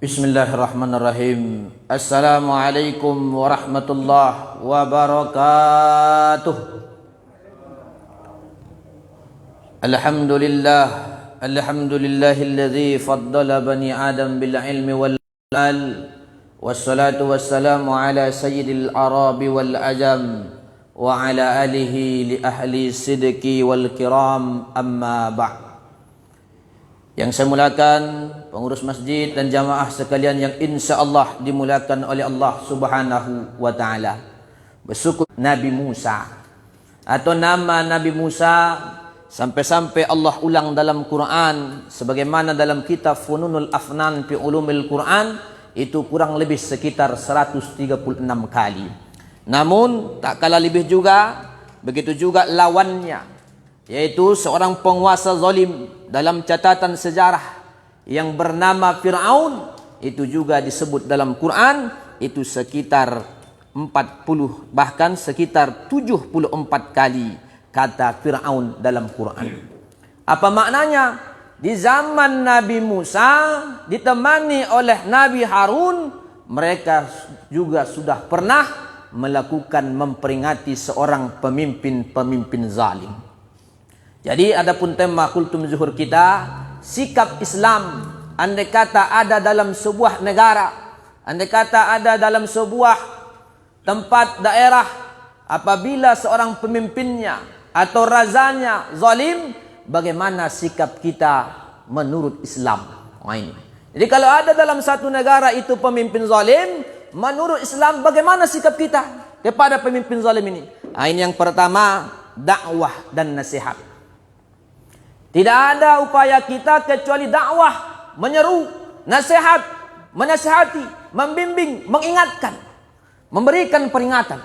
Bismillahirrahmanirrahim. Assalamualaikum warahmatullahi wabarakatuh. Alhamdulillahilladzi faddala bani Adam bil ilmi wal al. Wassalatu wassalamu ala sayyidil arabi wal ajam wa ala alihi li ahli sidqi wal kiram, amma ba'd. Yang saya muliakan pengurus masjid dan jamaah sekalian yang insya Allah dimuliakan oleh Allah Subhanahu wa ta'ala. Bersyukur Nabi Musa, atau nama Nabi Musa sampai-sampai Allah ulang dalam Quran, sebagaimana dalam kitab Fununul Afnan fi Ulumil Quran itu kurang lebih sekitar 136 kali. Namun tak kalah lebih juga, begitu juga lawannya, yaitu seorang penguasa zalim dalam catatan sejarah yang bernama Fir'aun, itu juga disebut dalam Quran itu sekitar 40 bahkan sekitar 74 kali kata Fir'aun dalam Quran. Apa maknanya? Di zaman Nabi Musa ditemani oleh Nabi Harun, mereka juga sudah pernah melakukan memperingati seorang pemimpin zalim. Jadi adapun tema kultum zuhur kita, sikap Islam andai kata ada dalam sebuah negara, andai kata ada dalam sebuah tempat daerah, apabila seorang pemimpinnya atau razanya zalim, bagaimana sikap kita menurut Islam? Jadi kalau ada dalam satu negara itu pemimpin zalim, menurut Islam bagaimana sikap kita kepada pemimpin zalim ini? Ini yang pertama, dakwah dan nasihat. Tidak ada upaya kita kecuali dakwah, menyeru, nasihat, menasihati, membimbing, mengingatkan, memberikan peringatan.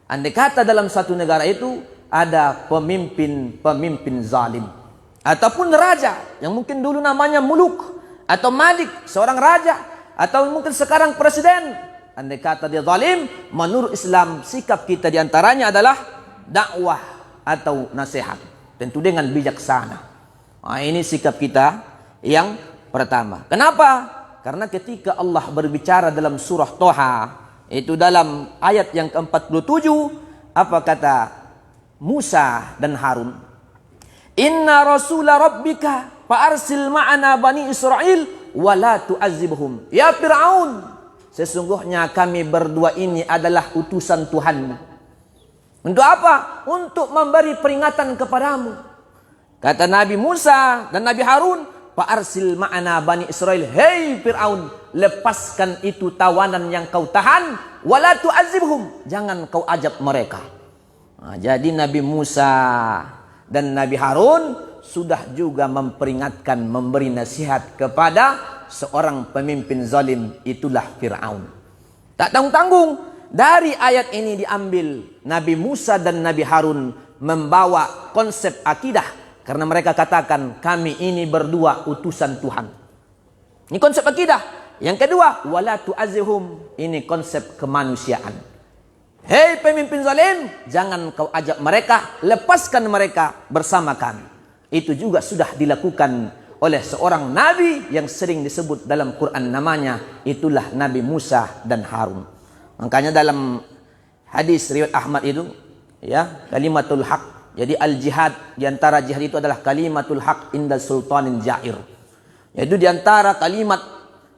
Andai kata dalam satu negara itu ada pemimpin zalim, ataupun raja yang mungkin dulu namanya muluk atau malik, seorang raja, atau mungkin sekarang presiden. Andai kata dia zalim, menurut Islam sikap kita diantaranya adalah dakwah atau nasihat, tentu dengan bijaksana. Ini sikap kita yang pertama. Kenapa? Karena ketika Allah berbicara dalam surah Toha, itu dalam ayat yang ke-47, apa kata Musa dan Harun? Inna rasula rabbika fa'arsil ma'ana bani Israel wa la tu'azibhum. Ya Fir'aun, sesungguhnya kami berdua ini adalah utusan Tuhanmu. Untuk apa? Untuk memberi peringatan kepadamu. Kata Nabi Musa dan Nabi Harun, fa'arsil ma'ana bani Israel. Hei Fir'aun, lepaskan itu tawanan yang kau tahan, wala tu'azibhum, jangan kau ajab mereka. Jadi Nabi Musa dan Nabi Harun sudah juga memperingatkan, memberi nasihat kepada seorang pemimpin zalim, itulah Fir'aun. Tak tanggung-tanggung, dari ayat ini diambil Nabi Musa dan Nabi Harun membawa konsep akidah. Karena mereka katakan kami ini berdua utusan Tuhan. Ini konsep akidah. Yang kedua, wala tu'azihum, ini konsep kemanusiaan. Hei pemimpin zalim, jangan kau ajak mereka, lepaskan mereka bersama kami. Itu juga sudah dilakukan oleh seorang nabi yang sering disebut dalam Quran namanya, itulah Nabi Musa dan Harun. Makanya dalam hadis riwayat Ahmad itu, ya, kalimatul haq. Jadi al-jihad, diantara jihad itu adalah kalimatul haq inda sultanin jair. Yaitu diantara kalimat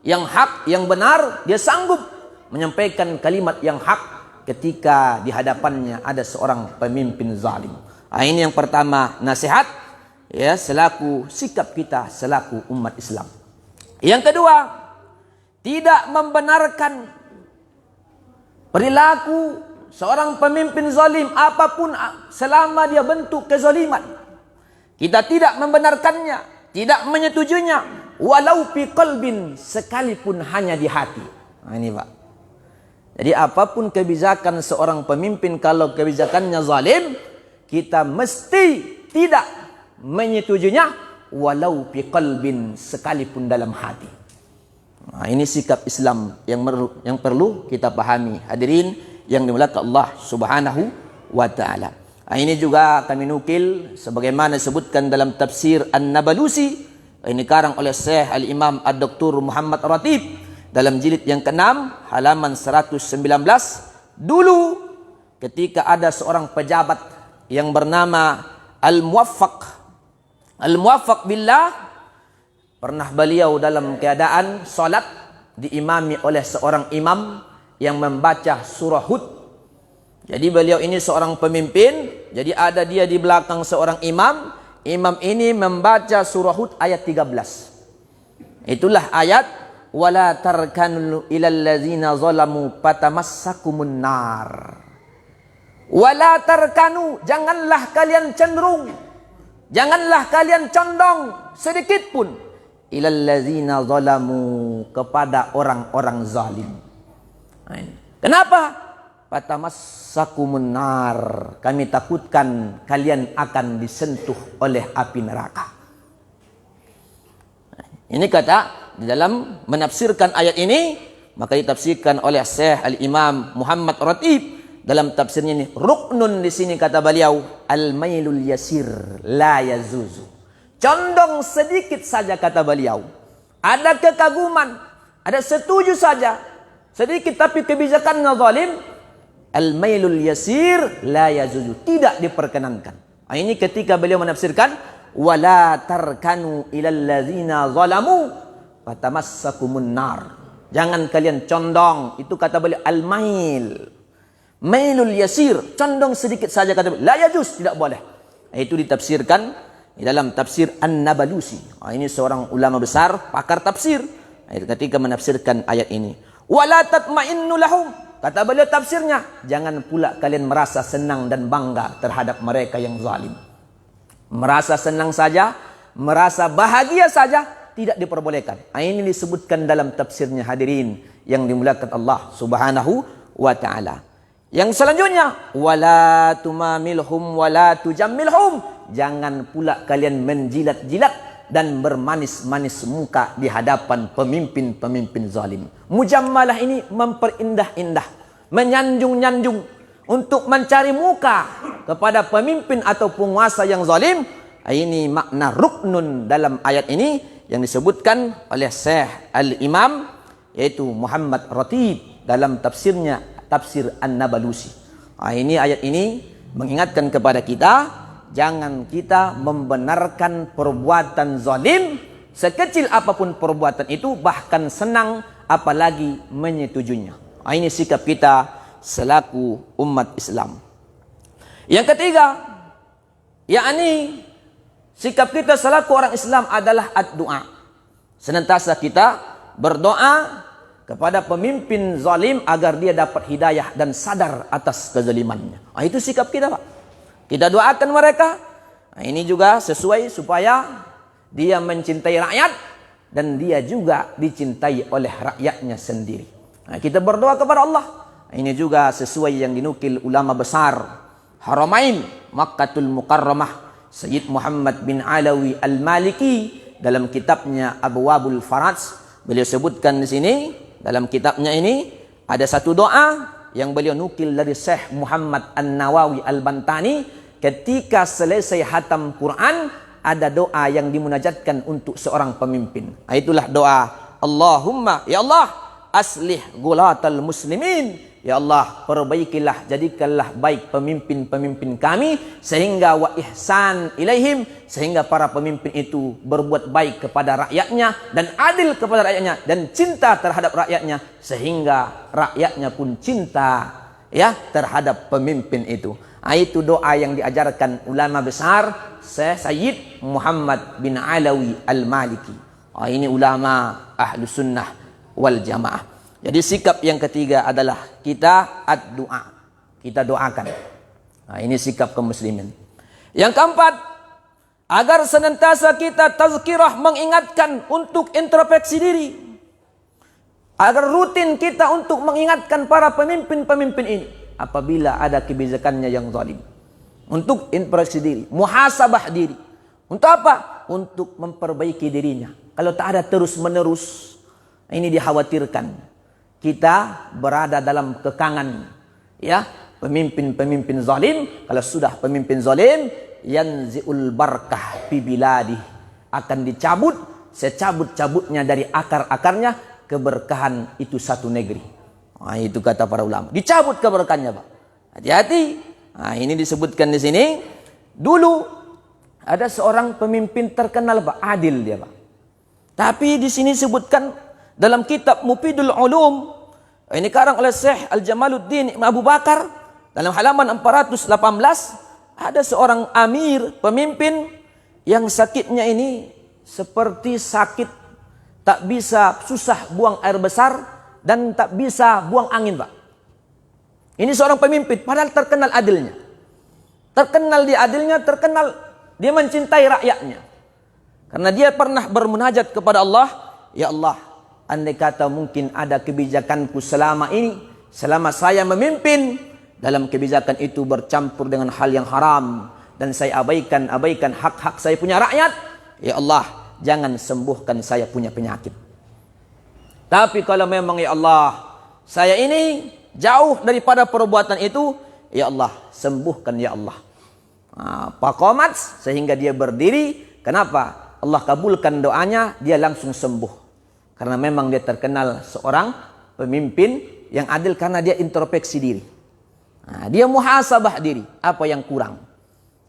yang hak, yang benar, dia sanggup menyampaikan kalimat yang hak ketika di hadapannya ada seorang pemimpin zalim. Ini yang pertama, nasihat, ya, selaku sikap kita selaku umat Islam. Yang kedua, tidak membenarkan perilaku seorang pemimpin zalim apapun selama dia bentuk kezaliman. Kita tidak membenarkannya, tidak menyetujuinya, walau fi qalbin, sekalipun hanya di hati. Ini Pak. Jadi apapun kebijakan seorang pemimpin, kalau kebijakannya zalim, kita mesti tidak menyetujuinya, walau fi qalbin, sekalipun dalam hati. Ini sikap Islam yang perlu kita pahami. Hadirin yang dimuliakan Allah Subhanahu wa ta'ala. Ini juga kami nukil sebagaimana disebutkan dalam tafsir An-Nabalusi, ini karang oleh Syekh Al-Imam Ad-Doktor Muhammad Ratib. dalam jilid yang ke-6 halaman 119. Dulu ketika ada seorang pejabat yang bernama Al-Muwaffaq billah, pernah beliau dalam keadaan salat diimami oleh seorang imam yang membaca surah Hud. Jadi beliau ini seorang pemimpin, jadi ada dia di belakang seorang imam. Imam ini membaca surah Hud ayat 13. Itulah ayat wala tarkanu ilal ladzina zalamu fatamassakumun nar. Wala tarkanu, janganlah kalian cenderung, janganlah kalian condong sedikit pun ilal ladzina zalamu, kepada orang-orang zalim. Kenapa? Fatamassakumun nar, kami takutkan kalian akan disentuh oleh api neraka. Ini kata di dalam menafsirkan ayat ini, maka ditafsirkan oleh Syekh Al-Imam Muhammad Ratib dalam tafsirnya ini. Ruknun di sini kata beliau, al-mailul yasir la yazuzu. Condong sedikit saja kata beliau. Ada kekaguman, ada setuju saja, sedikit tapi kebijakannya zalim. Al-mailul yasir la yazuzu, tidak diperkenankan. Ini ketika beliau menafsirkan wala tarkanu ilal ladzina zalamu fatamassakumun nar. Jangan kalian condong, itu kata beliau al-mail. Mailul yasir, condong sedikit saja kata beliau. La yajuz, tidak boleh. Itu ditafsirkan di dalam tafsir An-Nablusi. Ini seorang ulama besar, pakar tafsir. Ketika menafsirkan ayat ini, wala tatma'innu lahum, kata beliau tafsirnya, jangan pula kalian merasa senang dan bangga terhadap mereka yang zalim. Merasa senang saja, merasa bahagia saja, tidak diperbolehkan. Ini disebutkan dalam tafsirnya hadirin yang dimuliakan Allah Subhanahu wa ta'ala. Yang selanjutnya, wala tumamilhum wala tujammilhum, jangan pula kalian menjilat-jilat dan bermanis-manis muka di hadapan pemimpin-pemimpin zalim. Mujammalah ini memperindah-indah, menyanjung-nyanjung untuk mencari muka kepada pemimpin atau penguasa yang zalim. Ini makna ruknun dalam ayat ini yang disebutkan oleh Syekh Al-Imam yaitu Muhammad Ratib dalam tafsirnya Tafsir An-Nablusi. Ini ayat ini mengingatkan kepada kita, jangan kita membenarkan perbuatan zalim sekecil apapun perbuatan itu, bahkan senang apalagi menyetujuinya. Ini sikap kita selaku umat Islam. Yang ketiga, yakni sikap kita selaku orang Islam adalah ad-du'a. Senantiasa kita berdoa kepada pemimpin zalim agar dia dapat hidayah dan sadar atas kezalimannya. Itu sikap kita, Pak. Kita doakan mereka. Ini juga sesuai supaya dia mencintai rakyat dan dia juga dicintai oleh rakyatnya sendiri. Kita berdoa kepada Allah. Ini juga sesuai yang dinukil ulama besar Haramain Makkatul Mukarramah Sayyid Muhammad bin Alawi Al-Maliki dalam kitabnya Abwabul Faraj. Beliau sebutkan di sini dalam kitabnya ini ada satu doa yang beliau nukil dari Syekh Muhammad An-Nawawi Al-Bantani ketika selesai hatam Quran. Ada doa yang dimunajatkan untuk seorang pemimpin. Itulah doa Allahumma, ya Allah, aslih gulatal muslimin. Ya Allah, perbaikilah, jadikanlah baik pemimpin-pemimpin kami, sehingga wa ihsan ilaihim, sehingga para pemimpin itu berbuat baik kepada rakyatnya dan adil kepada rakyatnya dan cinta terhadap rakyatnya, sehingga rakyatnya pun cinta terhadap pemimpin itu. Itu doa yang diajarkan ulama besar Sayyid Muhammad bin Alawi Al-Maliki. Ini ulama ahlu sunnah wal jamaah. Jadi sikap yang ketiga adalah kita ad-du'a. Kita doakan. Ini sikap kaum muslimin. Yang keempat, agar senantiasa kita tazkirah, mengingatkan untuk introspeksi diri. Agar rutin kita untuk mengingatkan para pemimpin-pemimpin ini apabila ada kebijakannya yang zalim. Untuk introspeksi diri, muhasabah diri. Untuk apa? Untuk memperbaiki dirinya. Kalau tak ada terus-menerus, ini dikhawatirkan kita berada dalam kekangan pemimpin-pemimpin zalim. Kalau sudah pemimpin zalim, yanzi'ul barakah fi biladi, akan dicabut secabut-cabutnya dari akar-akarnya keberkahan itu satu negeri. Nah, itu kata para ulama. Dicabut keberkahannya, Pak. Hati-hati. Nah, ini disebutkan di sini. Dulu ada seorang pemimpin terkenal, Pak, adil dia, Pak. Tapi di sini disebutkan dalam kitab Mufidul Ulum, ini karang oleh Syekh Al-Jamaluddin Ibn Abu Bakar, dalam halaman 418, ada seorang amir, pemimpin yang sakitnya ini seperti sakit tak bisa, susah buang air besar dan tak bisa buang angin, Pak. Ini seorang pemimpin, padahal terkenal adilnya. Terkenal dia adilnya, terkenal dia mencintai rakyatnya. Karena dia pernah bermunajat kepada Allah, ya Allah, andai kata mungkin ada kebijakanku selama ini, selama saya memimpin, dalam kebijakan itu bercampur dengan hal yang haram, dan saya abaikan hak-hak saya punya rakyat, ya Allah, jangan sembuhkan saya punya penyakit. Tapi kalau memang ya Allah, saya ini jauh daripada perbuatan itu, ya Allah, sembuhkan ya Allah. Pakomat, sehingga dia berdiri. Kenapa? Allah kabulkan doanya, dia langsung sembuh. Karena memang dia terkenal seorang pemimpin yang adil karena dia introspeksi diri. Dia muhasabah diri, apa yang kurang?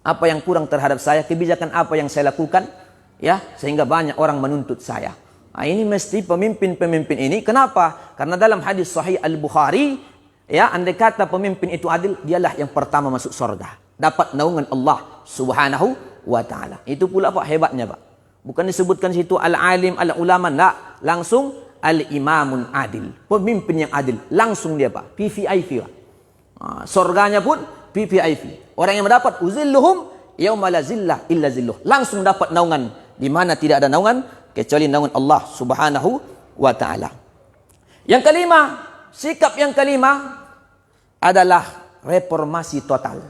Apa yang kurang terhadap saya? Kebijakan apa yang saya lakukan? Ya, sehingga banyak orang menuntut saya. Ini mesti pemimpin-pemimpin ini. Kenapa? Karena dalam hadis Sahih Al-Bukhari, ya, andai kata pemimpin itu adil, dialah yang pertama masuk surga, dapat naungan Allah Subhanahu wa Ta'ala. Itu pula Pak hebatnya, Pak. Bukan disebutkan situ al-alim, al-ulama, enggak, langsung al-imamun adil, pemimpin yang adil, langsung dia, Pak, VVIP, Pak. Surganya pun VVIP. Orang yang mendapat uzilluhum yauma la zillah illa zilluh, langsung dapat naungan di mana tidak ada naungan kecuali naungan Allah Subhanahu wa Ta'ala. Yang kelima, sikap yang kelima adalah reformasi total.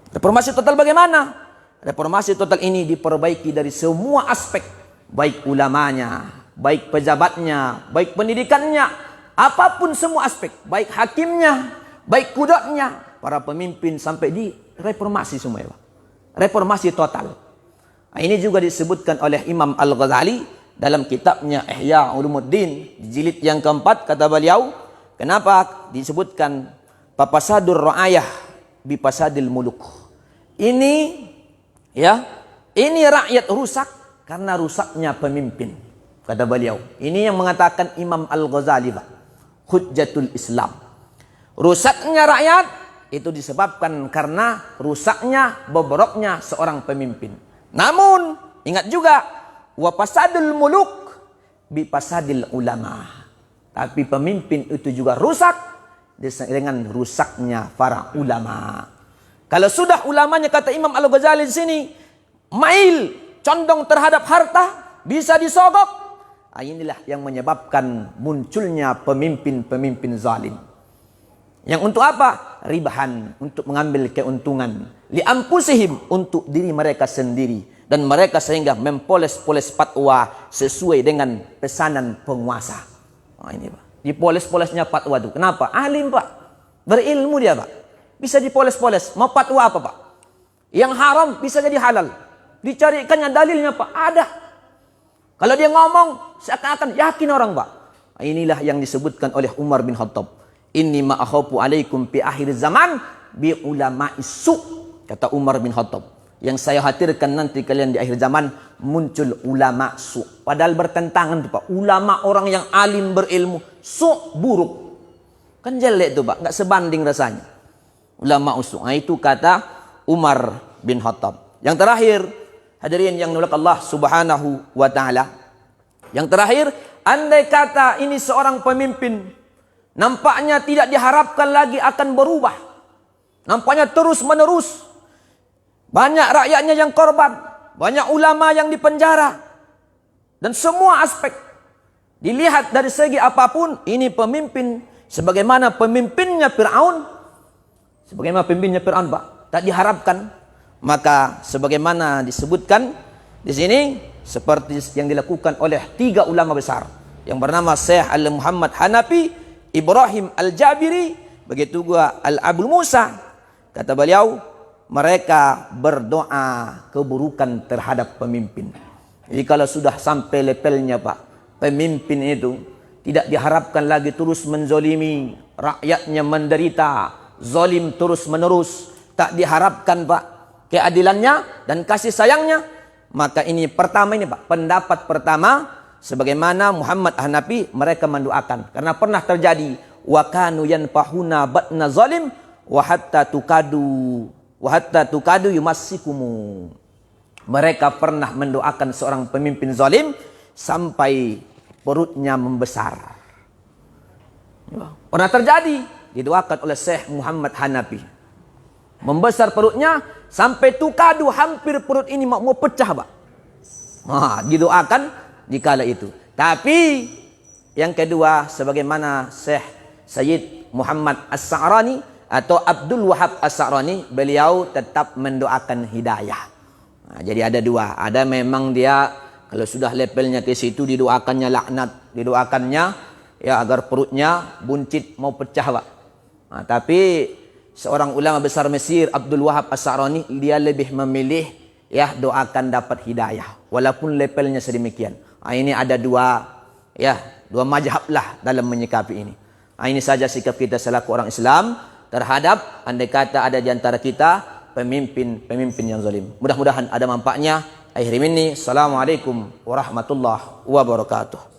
Reformasi total bagaimana? Reformasi total ini diperbaiki dari semua aspek, baik ulamanya, baik pejabatnya, baik pendidikannya, apapun semua aspek, baik hakimnya, baik kudoknya, para pemimpin sampai di reformasi semua, ya, Pak. Reformasi total. Ini juga disebutkan oleh Imam Al-Ghazali dalam kitabnya Ihya Ulumuddin, jilid yang keempat, kata beliau, kenapa disebutkan papasadur ra'ayah bipasadil muluk. Ini, ya, ini rakyat rusak karena rusaknya pemimpin, kata beliau. Ini yang mengatakan Imam Al-Ghazali, Pak, Hujjatul Islam. Rusaknya rakyat itu disebabkan karena rusaknya, bobroknya seorang pemimpin. Namun ingat juga, wa pasadul muluk bi pasadil ulama. Tapi pemimpin itu juga rusak dengan rusaknya para ulama. Kalau sudah ulamanya, kata Imam Al-Ghazali di sini, mail, condong terhadap harta, bisa disogok, inilah yang menyebabkan munculnya pemimpin-pemimpin zalim. Yang untuk apa? Ribahan, untuk mengambil keuntungan. Liampusihim, untuk diri mereka sendiri. Dan mereka sehingga mempoles-poles fatwa sesuai dengan pesanan penguasa. Ini, Pak, dipoles-polesnya fatwa itu. Kenapa? Alim, Pak, berilmu dia, Pak, bisa dipoles-poles. Mau fatwa apa, Pak? Yang haram bisa jadi halal. Dicarikannya dalilnya, Pak, ada. Kalau dia ngomong seakan-akan yakin orang, Pak. Inilah yang disebutkan oleh Umar bin Khattab. Inni ma akhafu alaikum fi akhir zaman bi ulama'is su', kata Umar bin Khattab. Yang saya khawatirkan nanti kalian di akhir zaman muncul ulama su'. Padahal bertentangan tuh, Pak. Ulama orang yang alim berilmu, su' buruk. Kan jelek tuh, Pak, enggak sebanding rasanya. Ulama su'. Itu kata Umar bin Khattab. Yang terakhir, hadirin yang nulak Allah Subhanahu wa Ta'ala. Yang terakhir, andai kata ini seorang pemimpin nampaknya tidak diharapkan lagi akan berubah, nampaknya terus menerus, banyak rakyatnya yang korban, banyak ulama yang dipenjara, dan semua aspek dilihat dari segi apapun, ini pemimpin sebagaimana pemimpinnya Fir'aun, Pak, tak diharapkan. Maka sebagaimana disebutkan di sini, seperti yang dilakukan oleh 3 ulama besar yang bernama Syekh Al-Muhammad Hanafi, Ibrahim Al-Jabiri, begitu juga Al-Abul Musa, kata beliau, mereka berdoa keburukan terhadap pemimpin. Jadi kalau sudah sampai levelnya, Pak, pemimpin itu tidak diharapkan lagi terus menzolimi, rakyatnya menderita, zalim terus menerus. Tak diharapkan Pak keadilannya dan kasih sayangnya. Maka ini pertama ini Pak, pendapat pertama sebagaimana Muhammad Hanafi mereka mendoakan karena pernah terjadi wa kanu yanfahuna batna zalim wa hatta tukadu yumassikumu. Mereka pernah mendoakan seorang pemimpin zalim sampai perutnya membesar. Pernah terjadi didoakan oleh Syekh Muhammad Hanafi. Membesar perutnya sampai tukadu, hampir perut ini mau pecah Pak. Didoakan dikala itu. Tapi yang kedua sebagaimana Syekh Sayyid Muhammad As-Sa'rani atau Abdul Wahab As-Sa'rani, beliau tetap mendoakan hidayah. Jadi ada dua. Ada memang dia kalau sudah levelnya ke situ didoakannya laknat, didoakannya ya agar perutnya buncit mau pecah Pak. Tapi seorang ulama besar Mesir Abdul Wahab As-Sa'rani dia lebih memilih ya doakan dapat hidayah walaupun levelnya sedemikian. Ini ada dua mazhab lah dalam menyikapi ini. Ini saja sikap kita selaku orang Islam terhadap andai kata ada di antara kita pemimpin yang zalim. Mudah-mudahan ada manfaatnya. Akhir ini, assalamualaikum warahmatullahi wabarakatuh.